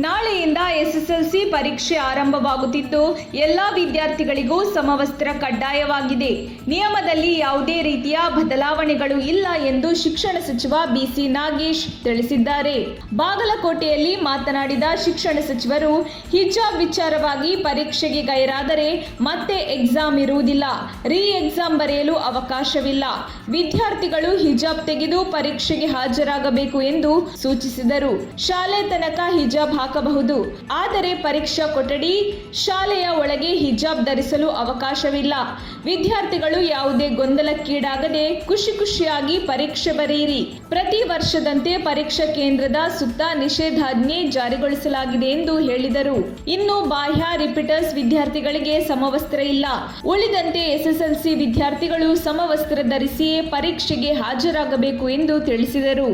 ನಾಳೆಯಿಂದ ಎಸ್ಎಸ್ಎಲ್ಸಿ ಪರೀಕ್ಷೆ ಆರಂಭವಾಗುತ್ತಿದ್ದು ಎಲ್ಲ ವಿದ್ಯಾರ್ಥಿಗಳಿಗೂ ಸಮವಸ್ತ್ರ ಕಡ್ಡಾಯವಾಗಿದೆ. ನಿಯಮದಲ್ಲಿ ಯಾವುದೇ ರೀತಿಯ ಬದಲಾವಣೆಗಳು ಇಲ್ಲ ಎಂದು ಶಿಕ್ಷಣ ಸಚಿವ ಬಿಸಿ ನಾಗೇಶ್ ತಿಳಿಸಿದ್ದಾರೆ. ಬಾಗಲಕೋಟೆಯಲ್ಲಿ ಮಾತನಾಡಿದ ಶಿಕ್ಷಣ ಸಚಿವರು, ಹಿಜಾಬ್ ವಿಚಾರವಾಗಿ ಪರೀಕ್ಷೆಗೆ ಗೈರಾದರೆ ಮತ್ತೆ ಎಕ್ಸಾಮ್ ಇರುವುದಿಲ್ಲ, ರೀ ಎಕ್ಸಾಮ್ ಬರೆಯಲು ಅವಕಾಶವಿಲ್ಲ. ವಿದ್ಯಾರ್ಥಿಗಳು ಹಿಜಾಬ್ ತೆಗೆದು ಪರೀಕ್ಷೆಗೆ ಹಾಜರಾಗಬೇಕು ಎಂದು ಸೂಚಿಸಿದರು. ಶಾಲೆ ತನಕ ಹಿಜಾಬ್ ಹಾಕಬಹುದು, ಆದರೆ ಪರೀಕ್ಷಾ ಕೊಠಡಿ, ಶಾಲೆಯ ಒಳಗೆ ಹಿಜಾಬ್ ಧರಿಸಲು ಅವಕಾಶವಿಲ್ಲ. ವಿದ್ಯಾರ್ಥಿಗಳು ಯಾವುದೇ ಗೊಂದಲಕ್ಕೀಡಾಗದೆ ಖುಷಿಯಾಗಿ ಪರೀಕ್ಷೆ ಬರೆಯಿರಿ. ಪ್ರತಿ ವರ್ಷದಂತೆ ಪರೀಕ್ಷಾ ಕೇಂದ್ರದ ಸುತ್ತ ನಿಷೇಧಾಜ್ಞೆ ಜಾರಿಗೊಳಿಸಲಾಗಿದೆ ಎಂದು ಹೇಳಿದರು. ಇನ್ನು ಬಾಹ್ಯ ರಿಪೀಟರ್ಸ್ ವಿದ್ಯಾರ್ಥಿಗಳಿಗೆ ಸಮವಸ್ತ್ರ ಇಲ್ಲ. ಉಳಿದಂತೆ ಎಸ್ಎಸ್ಎಲ್ಸಿ ವಿದ್ಯಾರ್ಥಿಗಳು ಸಮವಸ್ತ್ರ ಧರಿಸಿಯೇ ಪರೀಕ್ಷೆಗೆ ಹಾಜರಾಗಬೇಕು ಎಂದು ತಿಳಿಸಿದರು.